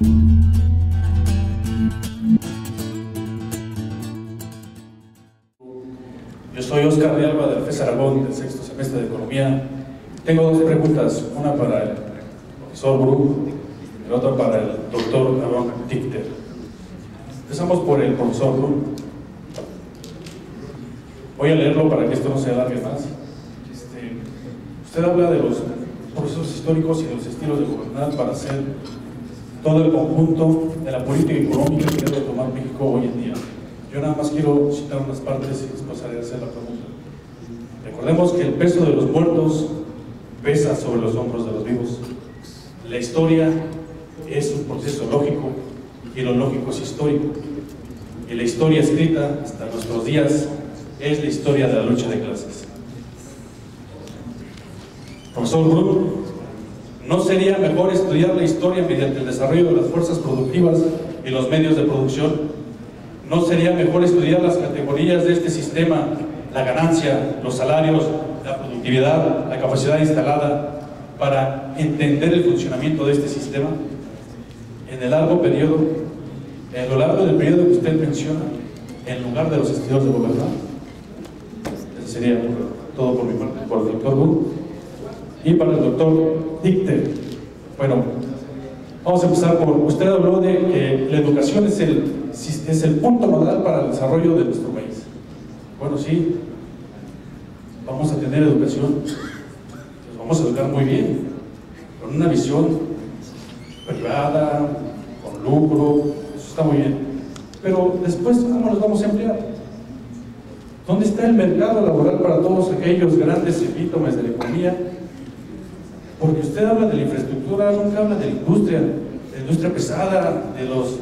Yo soy Óscar de Alba del FES Aragón, del sexto semestre de Economía. Tengo dos preguntas, una para el profesor Bru y la otra para el doctor Aaron Dichter. Empezamos por el profesor Bru. Voy a leerlo para que esto no se alargue más. Usted habla de los procesos históricos y de los estilos de gobernar para hacer todo el conjunto de la política económica que debe tomar México hoy en día. Yo nada más quiero citar unas partes y después haré hacer la pregunta. Recordemos que el peso de los muertos pesa sobre los hombros de los vivos. La historia es un proceso lógico y lo lógico es histórico. Y la historia escrita hasta nuestros días es la historia de la lucha de clases. Profesor Brun, ¿no sería mejor estudiar la historia mediante el desarrollo de las fuerzas productivas y los medios de producción? ¿No sería mejor estudiar las categorías de este sistema, la ganancia, los salarios, la productividad, la capacidad instalada, para entender el funcionamiento de este sistema? En el largo periodo, en lo largo del periodo que usted menciona, en lugar de los estilos de gobernar. Eso sería todo por mi parte, por el doctor Bru. Y para el doctor Dichter, bueno, vamos a empezar por, usted habló de que la educación es el punto nodal para el desarrollo de nuestro país. Bueno, sí, vamos a tener educación, nos vamos a educar muy bien, con una visión privada, con lucro, eso está muy bien. Pero después, ¿cómo los vamos a emplear? ¿Dónde está el mercado laboral para todos aquellos grandes epítomes de la economía? Porque usted habla de la infraestructura, nunca habla de la industria pesada, de los,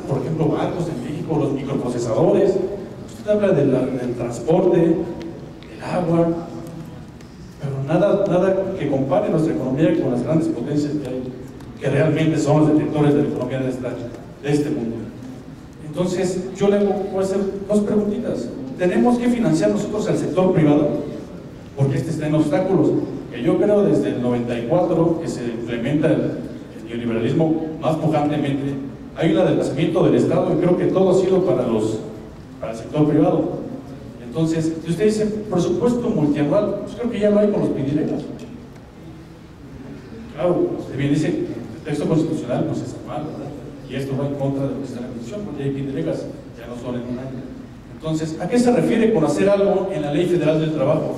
por ejemplo, barcos en México, los microprocesadores. Usted habla del transporte, del agua, pero nada que compare nuestra economía con las grandes potencias que hay, que realmente son los detectores de la economía de este mundo. Entonces, yo le voy a hacer dos preguntitas. ¿Tenemos que financiar nosotros al sector privado? Porque este está en obstáculos. Que yo creo desde el 94 que se implementa el neoliberalismo más pujantemente, hay un adelgazamiento del Estado y creo que todo ha sido para el sector privado. Entonces, si usted dice presupuesto multianual, pues creo que ya lo hay con los pidilegas. Claro, usted bien dice, el texto constitucional pues es anual, ¿verdad? Y esto va en contra de lo que está en la Constitución, porque hay pidilegas, ya no son en un año. Entonces, ¿a qué se refiere con hacer algo en la Ley Federal del Trabajo?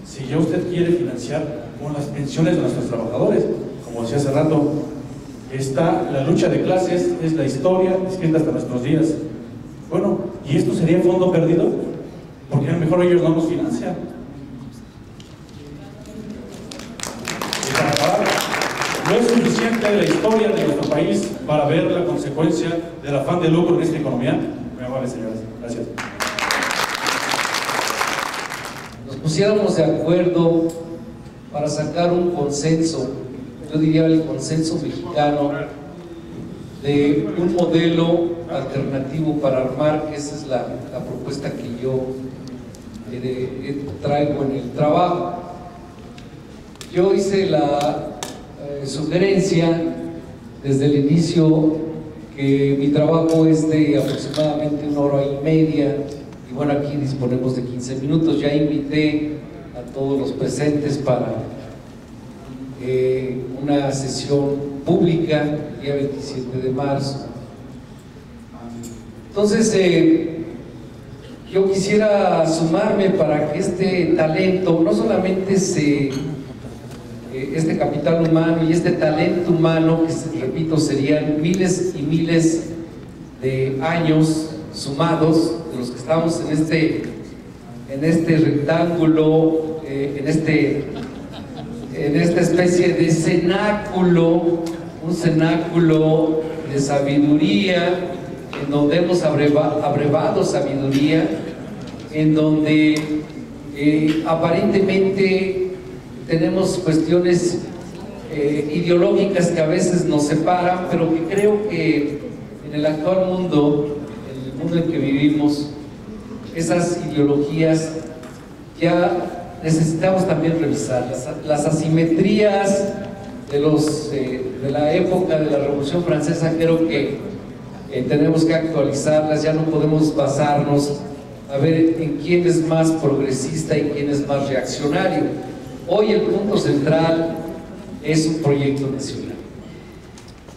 Si ya usted quiere financiar con las pensiones de nuestros trabajadores, como decía hace rato, está la lucha de clases, es la historia escrita hasta nuestros días. Bueno, ¿y esto sería fondo perdido? Porque a lo mejor ellos no nos financian. Y para acabar, no es suficiente la historia de nuestro país para ver la consecuencia del afán de lucro en esta economía. Muy amable, señoras. Gracias. Pusiéramos de acuerdo para sacar un consenso, yo diría el consenso mexicano, de un modelo alternativo para armar, que esa es la propuesta que yo traigo en el trabajo. Yo hice la sugerencia desde el inicio que mi trabajo es de aproximadamente 1 hora y media. Y bueno, aquí disponemos de 15 minutos. Ya invité a todos los presentes para una sesión pública el día 27 de marzo. Entonces, yo quisiera sumarme para que este talento, no solamente este capital humano y este talento humano, que repito, serían miles y miles de años sumados, de los que estamos en este rectángulo, en esta especie de cenáculo, un cenáculo de sabiduría, en donde hemos abrevado sabiduría, en donde aparentemente tenemos cuestiones ideológicas que a veces nos separan, pero que creo que en el actual mundo, en el mundo en que vivimos, esas ideologías ya necesitamos también revisarlas. Las asimetrías de la época de la Revolución Francesa, creo que tenemos que actualizarlas. Ya no podemos basarnos a ver en quién es más progresista y quién es más reaccionario. Hoy el punto central es un proyecto nacional.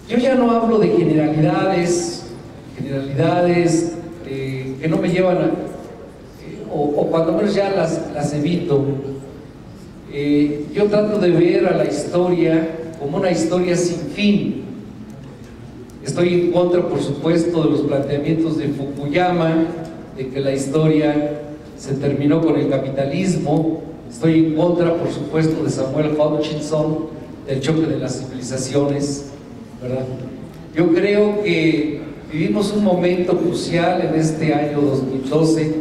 Yo ya no hablo de generalidades que no me llevan a, o cuando menos ya las evito. Yo trato de ver a la historia como una historia sin fin. Estoy en contra, por supuesto, de los planteamientos de Fukuyama, de que la historia se terminó con el capitalismo. Estoy en contra, por supuesto, de Samuel Hutchinson, del choque de las civilizaciones, ¿verdad? Yo creo que vivimos un momento crucial en este año 2012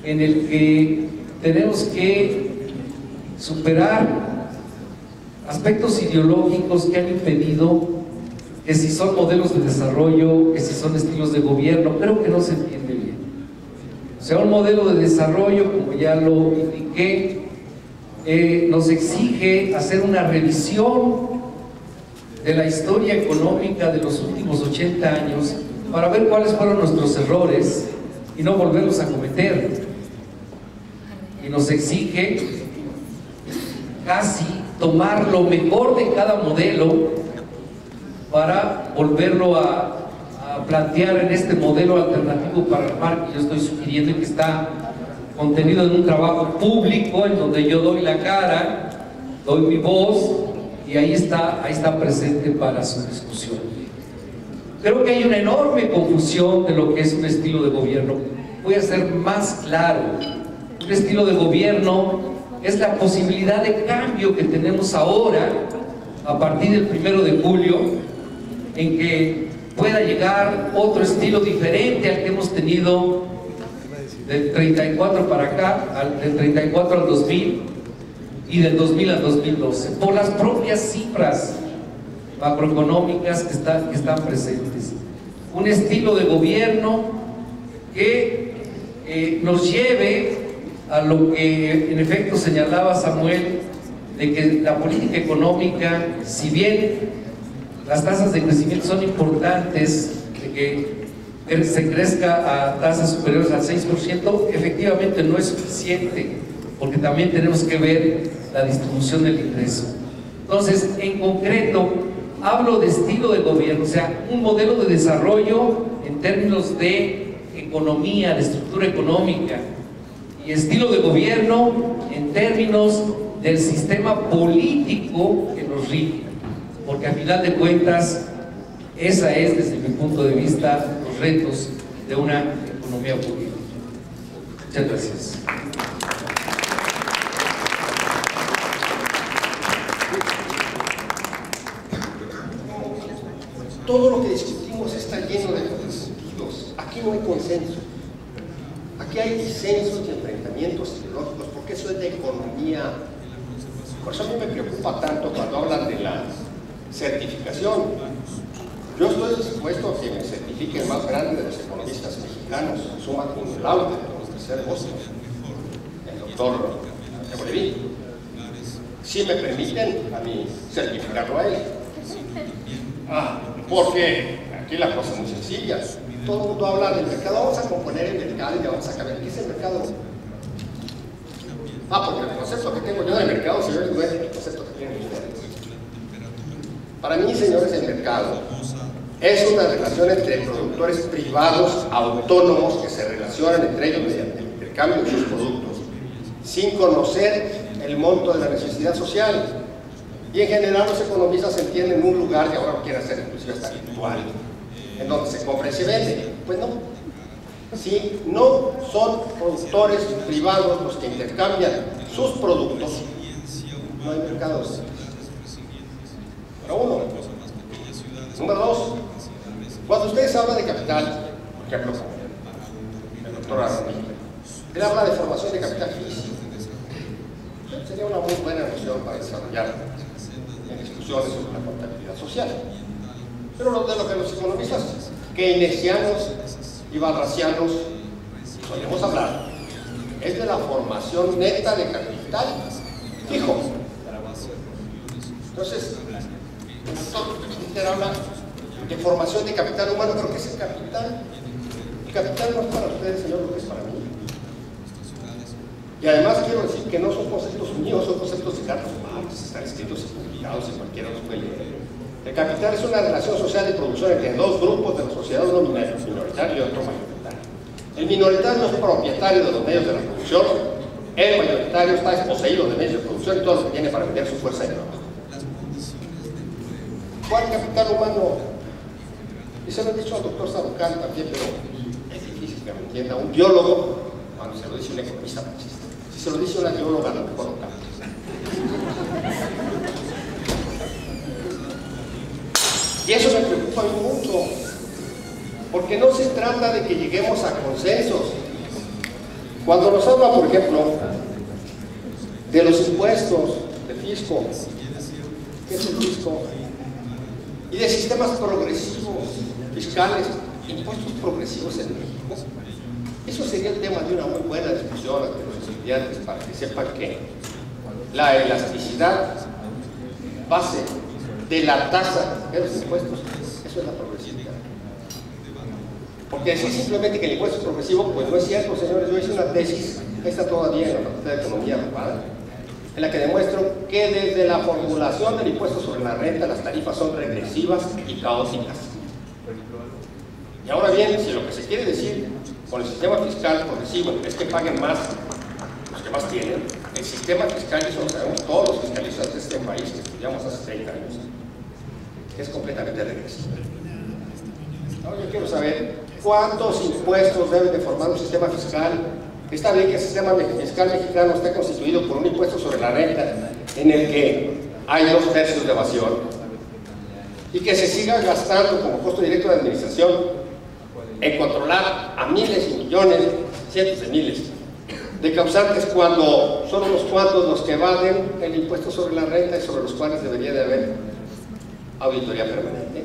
en el que tenemos que superar aspectos ideológicos que han impedido, que si son modelos de desarrollo, que si son estilos de gobierno, creo que no se entiende bien. O sea, un modelo de desarrollo, como ya lo indiqué, nos exige hacer una revisión de la historia económica de los últimos 80 años para ver cuáles fueron nuestros errores y no volverlos a cometer. Y nos exige casi tomar lo mejor de cada modelo para volverlo a plantear en este modelo alternativo para el mar que yo estoy sugiriendo y que está contenido en un trabajo público en donde yo doy la cara, doy mi voz y ahí está presente para su discusión. Creo que hay una enorme confusión de lo que es un estilo de gobierno. Voy a ser más claro. Un estilo de gobierno es la posibilidad de cambio que tenemos ahora a partir del 1 de julio, en que pueda llegar otro estilo diferente al que hemos tenido del 34 para acá, del 34 al 2000 y del 2000 al 2012, por las propias cifras macroeconómicas que están presentes. Un estilo de gobierno que nos lleve a lo que en efecto señalaba Samuel, de que la política económica, si bien las tasas de crecimiento son importantes, de que se crezca a tasas superiores al 6%, efectivamente no es suficiente, porque también tenemos que ver la distribución del ingreso. Entonces, en concreto, hablo de estilo de gobierno, o sea, un modelo de desarrollo en términos de economía, de estructura económica, y estilo de gobierno en términos del sistema político que nos rige, porque a final de cuentas esa es, desde mi punto de vista, los retos de una economía política. Muchas gracias. Todo lo que discutimos está lleno de sentidos. Aquí no hay consenso. Aquí hay disensos y enfrentamientos ideológicos, porque eso es de economía. Por eso a mí me preocupa tanto cuando hablan de la certificación. Yo estoy dispuesto a que me certifique el más grande de los economistas mexicanos, suma cum laude de los tercer Boston, el doctor Evoleví. Si me permiten a mí certificarlo a él. Porque aquí la cosa es muy sencilla. Todo el mundo habla del mercado. Vamos a componer el mercado y vamos a saber qué es el mercado. Porque el concepto que tengo yo del mercado, señores, no es el concepto que tienen ustedes. Para mí, señores, el mercado es una relación entre productores privados autónomos que se relacionan entre ellos mediante el intercambio de sus productos, sin conocer el monto de la necesidad social. Y en general los economistas entienden un lugar, y ahora lo quieren hacer inclusive hasta virtual, en donde se compra y se vende. Pues no. Si no son productores privados los que intercambian sus productos, no hay mercados. Número uno. Número dos, cuando ustedes hablan de capital, por ejemplo, el doctor Arroyo, él habla de formación de capital físico. Sería una muy buena noción para desarrollar en discusiones sobre la contabilidad social. Pero de lo que los economistas keynesianos y barracianos solemos hablar es de la formación neta de capital fijo. Entonces, el doctor Peter habla de formación de capital humano, pero ¿qué es el capital? El capital no es para ustedes, señor, lo que es para mí. Y además quiero decir que no son conceptos míos, son conceptos de Carlos Marx, están escritos y publicados y cualquiera los puede leer. El capital es una relación social de producción entre dos grupos de la sociedad, uno minoritario y otro mayoritario. El minoritario es propietario de los medios de la producción, el mayoritario está desposeído de medios de producción y todo lo que tiene para vender su fuerza de trabajo. ¿Cuál capital humano? Y se lo he dicho al doctor Sarucán también, pero es difícil que me entienda un biólogo cuando se lo dice un economista marxista. Si se lo dice una bióloga, no me puedo cambiar. Y eso me preocupa a mí mucho, porque no se trata de que lleguemos a consensos. Cuando nos habla, por ejemplo, de los impuestos, de fisco, ¿qué es el fisco? Y de sistemas progresivos, fiscales, impuestos progresivos en México. Eso sería el tema de una muy buena discusión ante los estudiantes para que sepan que la elasticidad base de la tasa de los impuestos, eso es la progresividad. Porque decir simplemente que el impuesto es progresivo, pues no es cierto, señores. Yo hice una tesis, está todavía en la Facultad de Economía Global, en la que demuestro que desde la formulación del impuesto sobre la renta las tarifas son regresivas y caóticas. Y ahora bien, si lo que se quiere decir con el sistema fiscal progresivo es que paguen más los que más tienen, el sistema fiscal, eso lo sabemos todos los fiscalistas de este país que estudiamos hace 30 años, es completamente regresivo. Ahora yo quiero saber cuántos impuestos debe de formar un sistema fiscal. Está bien que el sistema fiscal mexicano esté constituido por un impuesto sobre la renta en el que hay 2/3 de evasión y que se siga gastando como costo directo de administración en controlar a miles y millones, cientos de miles de causantes cuando son unos cuantos los que evaden el impuesto sobre la renta y sobre los cuales debería de haber auditoría permanente.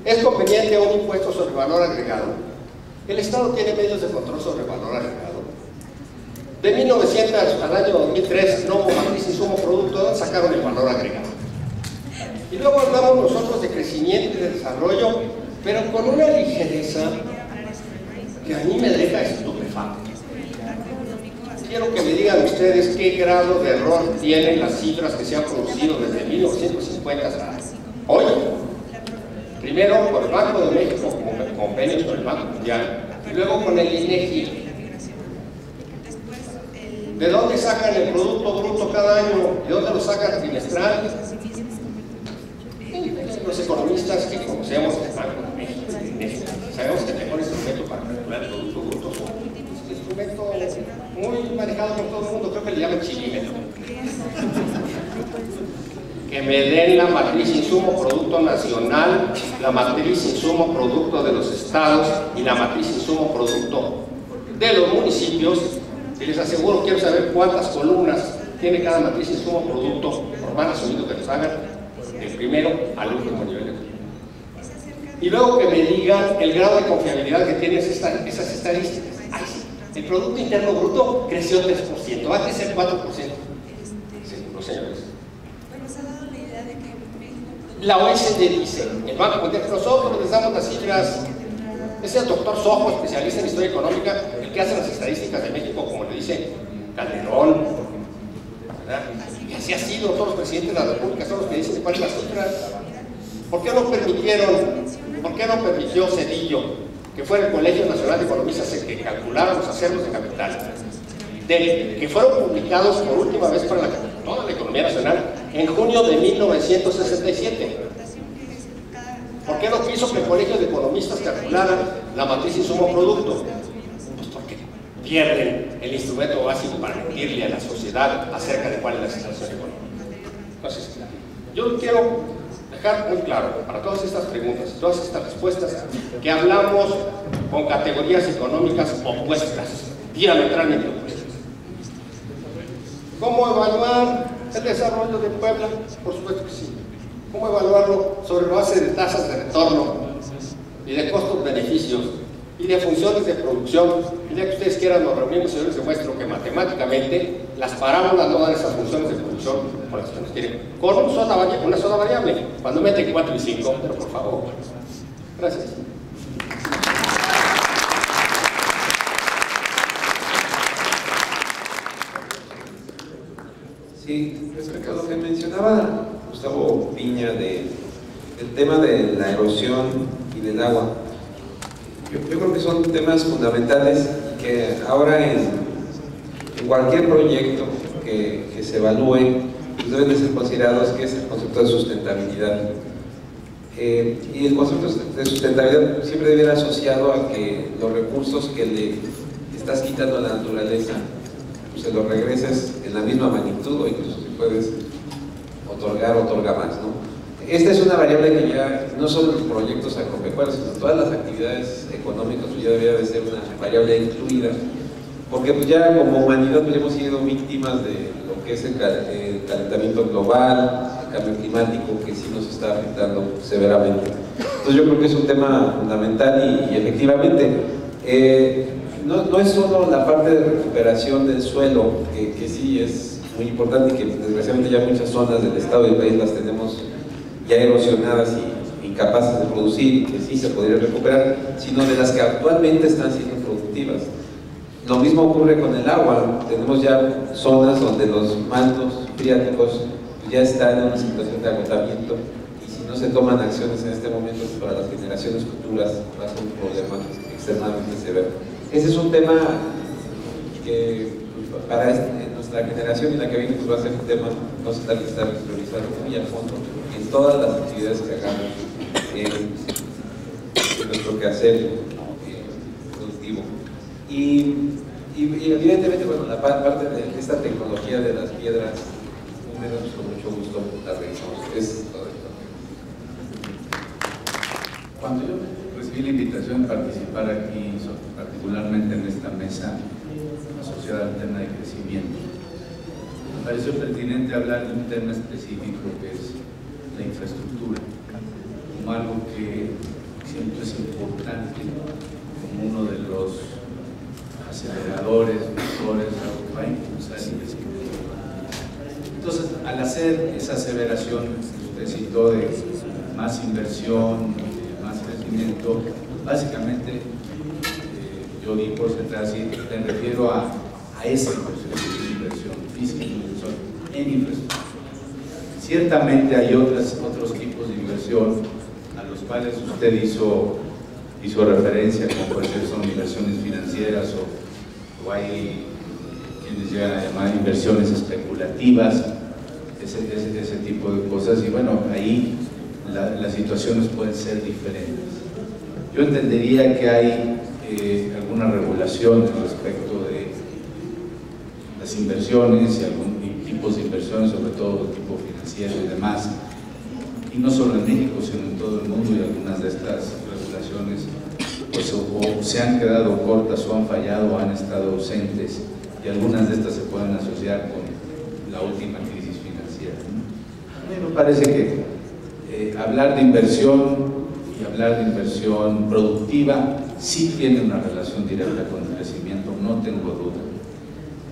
¿Es conveniente un impuesto sobre el valor agregado? El Estado tiene medios de control sobre el valor agregado. De 1900 al año 2003 no hubo matriz insumo producto, sacaron el valor agregado. Y luego hablamos nosotros de crecimiento y de desarrollo, pero con una ligereza que a mí me deja estupefacto. Quiero que me digan ustedes qué grado de error tienen las cifras que se han producido desde 1950 hasta hoy. Primero con el Banco de México, como convenios con el Banco Mundial, y luego con el INEGI. ¿De dónde sacan el Producto Bruto cada año? ¿De dónde lo sacan trimestral? Los economistas que conocemos del Banco de México, sabemos que el mejor instrumento para calcular el Producto Bruto es un instrumento muy manejado por todo el mundo, creo que le llaman chilímetro. Que me den la matriz insumo producto nacional, la matriz insumo producto de los estados y la matriz insumo producto de los municipios, y les aseguro, quiero saber cuántas columnas tiene cada matriz insumo producto, por más asumido que los hagan, del primero al último nivel. Y luego que me digan el grado de confiabilidad que tienen esas estadísticas. Ay, sí, el Producto Interno Bruto creció 3%, va a crecer 4%. Seguro, señores. La OECD dice, el Banco Mundial, nosotros les damos las cifras. Ese es el doctor Sojo, especialista en historia económica, el que hace las estadísticas de México, como le dice Calderón, ¿verdad? Y así ha sido, todos los presidentes de la República son los que dicen cuál es la cifra. ¿Por qué no permitió Cedillo que fuera el Colegio Nacional de Economistas el que calculara los acervos de capital, que fueron publicados por última vez para toda la economía nacional en junio de 1967? ¿Por qué no quiso que el Colegio de Economistas calculara la matriz insumo producto? Pues porque pierden el instrumento básico para mentirle a la sociedad acerca de cuál es la situación económica. Entonces, yo quiero dejar muy claro para todas estas preguntas, todas estas respuestas, que hablamos con categorías económicas opuestas, diametralmente opuestas. ¿Cómo evaluar el desarrollo de Puebla? Por supuesto que sí. ¿Cómo evaluarlo sobre base de tasas de retorno y de costos-beneficios y de funciones de producción. El día que ustedes quieran nos reunimos y yo les demuestro que matemáticamente las parábolas no dan esas funciones de producción por las que nos quieren, con una sola variable, cuando meten 4 y 5, pero por favor. Gracias. Sí, respecto a lo que mencionaba Gustavo Piña del tema de la erosión y del agua, yo creo que son temas fundamentales que ahora en cualquier proyecto que se evalúe pues deben de ser considerados, que es el concepto de sustentabilidad. Y el concepto de sustentabilidad siempre debe ir asociado a que los recursos que le estás quitando a la naturaleza pues se los regreses en la misma magnitud, o incluso si puedes otorga más, ¿no? Esta es una variable que ya no solo en los proyectos agropecuarios, sino en todas las actividades económicas pues ya debería de ser una variable incluida, porque pues ya como humanidad pues hemos sido víctimas de lo que es el calentamiento global, el cambio climático, que sí nos está afectando severamente. Entonces yo creo que es un tema fundamental y efectivamente no es solo la parte de recuperación del suelo, que sí es muy importante y que desgraciadamente ya muchas zonas del estado y del país las tenemos ya erosionadas y incapaces de producir, y que sí se podría recuperar, sino de las que actualmente están siendo productivas. Lo mismo ocurre con el agua. Tenemos ya zonas donde los mantos freáticos ya están en una situación de agotamiento, y si no se toman acciones en este momento, pues para las generaciones futuras va a ser un problema extremadamente severo. Ese es un tema que pues, para nuestra generación y la que viene pues va a ser un tema que vamos a estar revisando muy a fondo en todas las actividades que hagamos en nuestro quehacer productivo. Y evidentemente, bueno, la parte de esta tecnología de las piedras húmedas, con mucho gusto la revisamos. Es todo esto. Cuando yo recibí la invitación de participar aquí, particularmente en esta mesa asociada al tema de crecimiento, me pareció pertinente hablar de un tema específico que es la infraestructura, como algo que siempre es importante, como uno de los aceleradores, motores, algo que va a impulsar el crecimiento. Entonces, al hacer esa aseveración, usted citó de más inversión, más crecimiento, básicamente yo di por sentado así, me refiero a esa inversión física, en infraestructura. Ciertamente hay otros tipos de inversión a los cuales usted hizo referencia, como por ejemplo son inversiones financieras o hay quienes llegan a llamar inversiones especulativas, ese tipo de cosas, y bueno, ahí las situaciones pueden ser diferentes. Yo entendería que hay algunas regulaciones respecto de las inversiones y algún tipos de inversiones, sobre todo de tipo financiero y demás, y no solo en México, sino en todo el mundo, y algunas de estas regulaciones pues o se han quedado cortas o han fallado o han estado ausentes, y algunas de estas se pueden asociar con la última crisis financiera. A mí me parece que hablar de inversión y hablar de inversión productiva sí tiene una relación directa con el crecimiento, no tengo duda.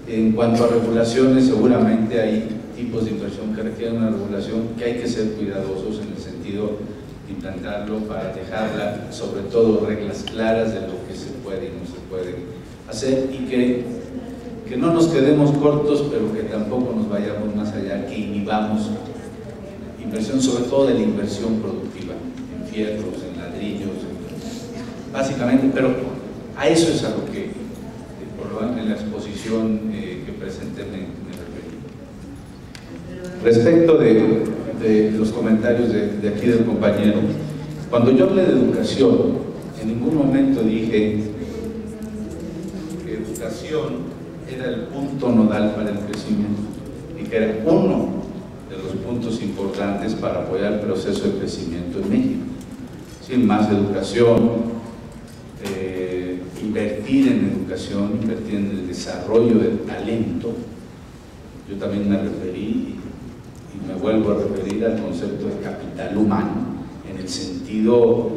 En cuanto a regulaciones, seguramente hay tipos de inversión que requieren una regulación que hay que ser cuidadosos en el sentido de implantarlo para dejarla, sobre todo, reglas claras de lo que se puede y no se puede hacer, y que no nos quedemos cortos, pero que tampoco nos vayamos más allá, que inhibamos inversión, sobre todo de la inversión productiva, en fierros, en ladrillos, básicamente, pero a eso es a lo que, por lo menos en la exposición que presenté me referí. Respecto de los comentarios de aquí del compañero, cuando yo hablé de educación, en ningún momento dije que educación era el punto nodal para el crecimiento y que era uno de los puntos importantes para apoyar el proceso de crecimiento en México. Sin más educación, invertir en educación, invertir en el desarrollo del talento. Yo también me referí y me vuelvo a referir al concepto de capital humano, en el sentido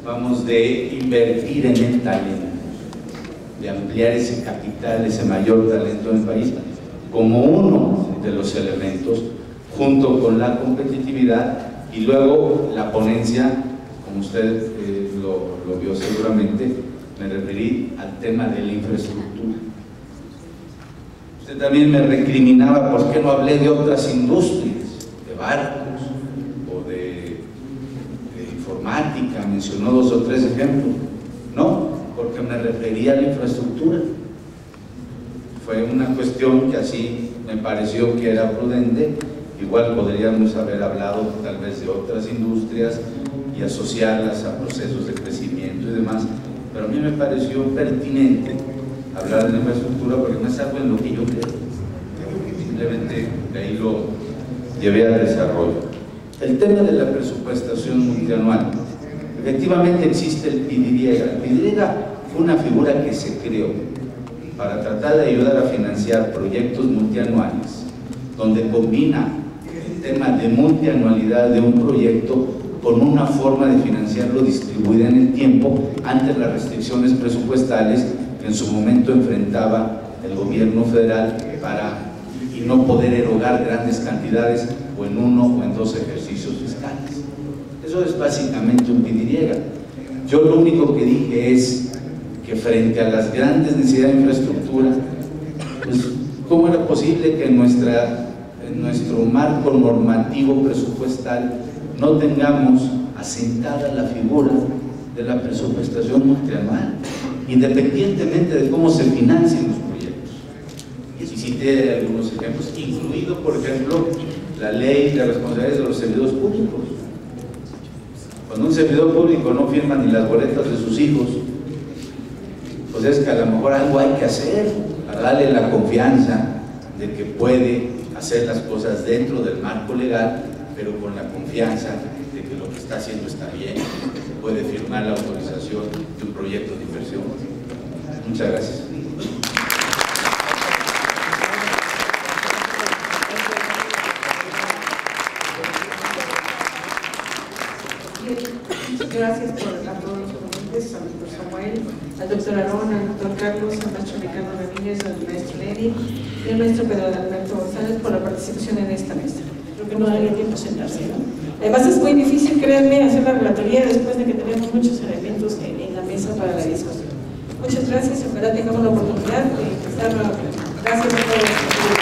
vamos, de invertir en el talento, de ampliar ese capital, ese mayor talento en el país, como uno de los elementos, junto con la competitividad, y luego la ponencia, como usted lo vio seguramente, me referí al tema de la infraestructura. Usted también me recriminaba por qué no hablé de otras industrias, de barcos o de informática, mencionó 2 o 3 ejemplos. No, porque me refería a la infraestructura. Fue una cuestión que así me pareció que era prudente. Igual podríamos haber hablado tal vez de otras industrias y asociarlas a procesos de crecimiento y demás, pero a mí me pareció pertinente hablar de la infraestructura porque no es algo en lo que yo creo. Simplemente de ahí lo llevé al desarrollo. El tema de la presupuestación multianual. Efectivamente existe el PIDY. El PIDY fue una figura que se creó para tratar de ayudar a financiar proyectos multianuales, donde combina el tema de multianualidad de un proyecto con una forma de financiarlo distribuida en el tiempo ante las restricciones presupuestales que en su momento enfrentaba el gobierno federal y no poder erogar grandes cantidades o en 1 o en 2 ejercicios fiscales. Eso es básicamente un PIDY. Yo lo único que dije es que frente a las grandes necesidades de infraestructura, pues, ¿cómo era posible que en nuestro marco normativo presupuestal no tengamos asentada la figura de la presupuestación multianual, independientemente de cómo se financien los proyectos? Y cité algunos ejemplos, incluido, por ejemplo, la ley de responsabilidades de los servidores públicos. Cuando un servidor público no firma ni las boletas de sus hijos, pues es que a lo mejor algo hay que hacer para darle la confianza de que puede hacer las cosas dentro del marco legal, pero con la confianza de que lo que está haciendo está bien, que puede firmar la autorización de un proyecto de inversión. Muchas gracias. Gracias a todos los ponentes, al doctor Samuel, al doctor Aarón, al doctor Carlos, al maestro Ricardo Ramírez, al maestro Neri y al maestro Pedro Alberto González por la participación en esta mesa. Creo que no daría tiempo a sentarse, ¿no? Además es muy difícil, créanme, hacer la relatoría después de que tenemos muchos elementos en la mesa para la discusión. Muchas gracias, ojalá tengamos la oportunidad de empezar. Gracias a todos.